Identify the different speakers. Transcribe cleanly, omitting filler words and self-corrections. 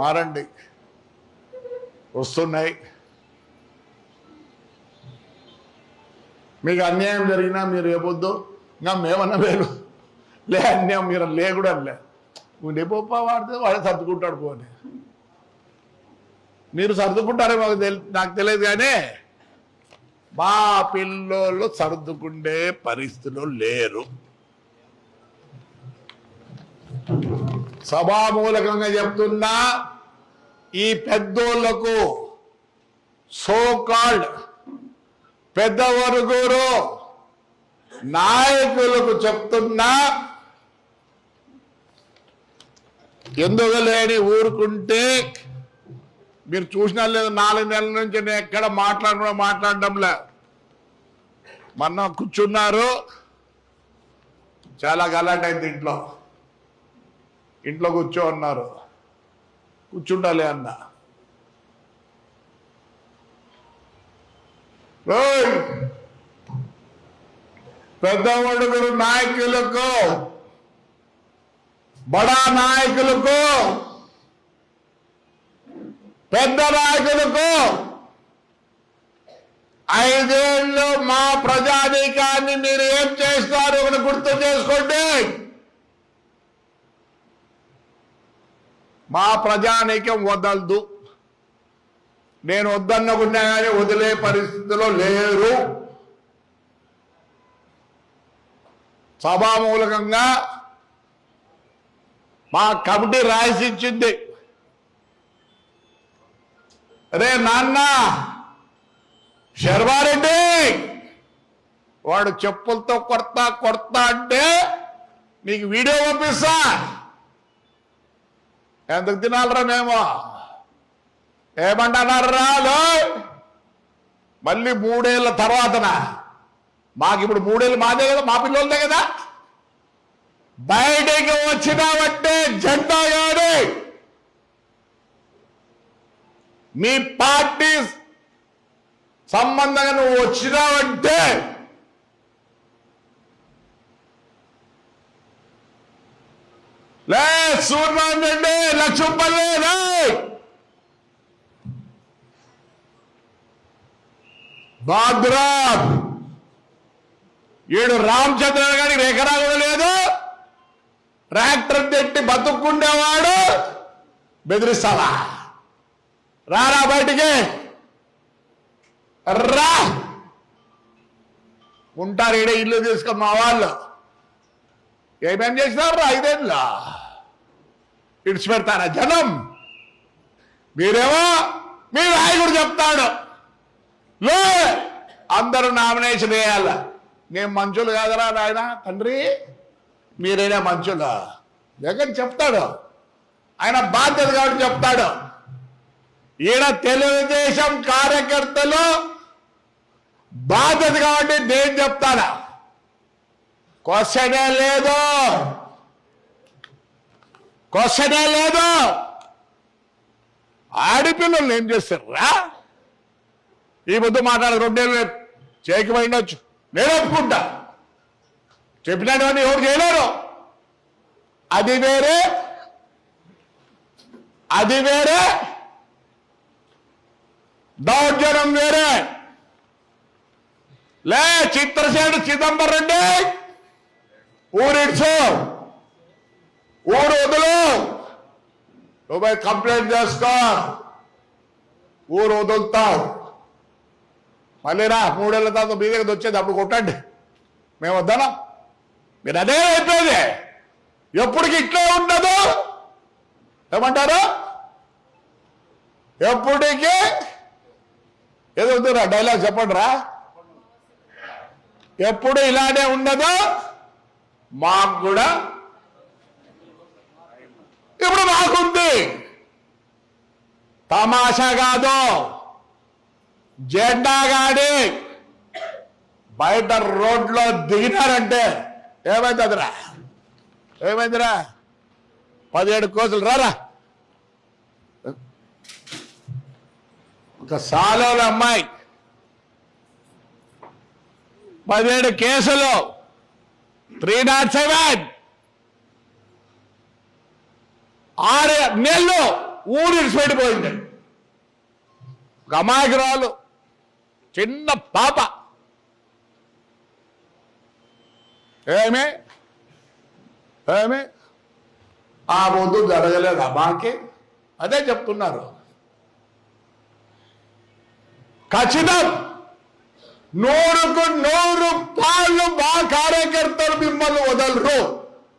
Speaker 1: మారండి, వస్తున్నాయి. మీకు అన్యాయం జరిగినా మీరు ఏపొద్దు, ఇంకా మేమన్నా వేరు లే, అన్యాయం మీరు లే కూడా లే, ఉండే పోప్ప వాడితే వాడే సర్దుకుంటాడు పోని. మీరు సర్దుకుంటారే నాకు తెలియదు, కానీ మా పిల్లోళ్ళు సర్దుకుండే పరిస్థితులు లేరు. సభామూలకంగా చెప్తున్నా, ఈ పెద్దోళ్లకు, సోకాల్డ్ పెద్దవరుగురు నాయకులకు చెప్తున్నా, ఎందుకు లేని ఊరుకుంటే మీరు చూసినా లేదు, 4 నెలల నుంచి నేను ఎక్కడ మాట్లాడడంలే. మొన్న కూర్చున్నారు, చాలా గలాటైంది ఇంట్లో కూర్చో అన్నారు, కూర్చుండాలి అన్న. పెద్ద ఒడుగురు నాయకులకు, బడా నాయకులకు, పెద్ద నాయకులకు 5 ఏళ్ళు మా ప్రజానీకాన్ని మీరు ఏం చేస్తారు అని గుర్తు చేసుకోండి. మా ప్రజానీకం వదలదు. నేను వద్దనుకున్నా కానీ వదిలే పరిస్థితిలో లేరు. సభామూలకంగా మా కమిటీ రాసిచ్చింది, రే నాన్న శర్వారెడ్డి వాడు చెప్పులతో కొడతా అంటే నీకు వీడియో పంపిస్తా. ఎందుకు తినాలరా మేము? ఏమంటున్నారా? మళ్ళీ 3 ఏళ్ళ తర్వాతనా? మాకు ఇప్పుడు 3 ఏళ్ళు మాదే కదా, మా పిల్లలదే కదా. బయటికి వచ్చినావంటే జెండా గాడి మీ పార్టీ సంబంధంగా నువ్వు వచ్చినావంటే లే సూర్యనారాయణ రెడ్డి, లక్ష్మపల్లి, బాద్రాబ్, ఈడు రామచంద్ర గారికి ఎకరా కూడా లేదు, ట్రాక్టర్ తెట్టి బతుక్కుండేవాడు బెదిరిస్తావా? రారా బయటికి రా. ఉంటారు ఈడ ఇల్లు తీసుకొని మా వాళ్ళు. ఏమేం చేసినారు 5 ఏళ్ళ? ఇడిచిపెడతారా జనం? మీరేమో మీ నాయకుడు చెప్తాడు లే అందరూ నామినేషన్ వేయాల. నేను మంచులు కాదరా నాయన తండ్రి, మీరైనా మంచులా? జగన్ చెప్తాడు, ఆయన బాధ్యత కాబట్టి చెప్తాడు. ఈయన తెలుగుదేశం కార్యకర్తలు బాధ్యత కాబట్టి నేను చెప్తాను. క్వశ్చనే లేదు. ఆడిపిల్లలు ఏం చేస్తారా? ఈ ముద్దు మాట్లాడాలి 2 ఏళ్ళు చేయకపోయిండొచ్చు, నేను ఒప్పుకుంటా. చెప్పినటువంటి ఎవరు చేయలేరు. అది వేరే దౌర్జన్యం వేరే. లే చిత్రసేను చిదంబరం రెడ్డి, ఊరిడ్చు, ఊరు వదులు, నువ్వు కంప్లైంట్ చేసుకో, ఊరు వదులుతావు. మళ్ళీ రా 3 ఏళ్ళ తర్వాత మీ దగ్గర వచ్చేది, అప్పుడు కొట్టండి. మేము వద్దానా? మీరు అదే అయిపోయింది, ఎప్పటికి ఇట్లే ఉండదు. ఏమంటారు? ఎప్పటికీ ఏదో వద్దురా డైలాగ్ చెప్పండి రా. ఎప్పుడు ఇలానే ఉండదు. మాకు కూడా ఇప్పుడు మాకుంది. తమాషా కాదు. జెండా గాడి బయట రోడ్లో దిగినారంటే ఏమైందిరా? 17 కోసులు రారా. ఒక సాలోల అమ్మాయి 17 కేసులు, 307, 6 నెలలు ఊరు ఇడిచిపెట్టిపోయింది. ఒక అమాయకురాలు చిన్న పాప ఏమే ఆ ముందు జరగలేదు అమ్మాకి. అదే చెప్తున్నారు. ఖచ్చితం 100కు 100 పాళ్ళు మా కార్యకర్తలు మిమ్మల్ని వదలరు.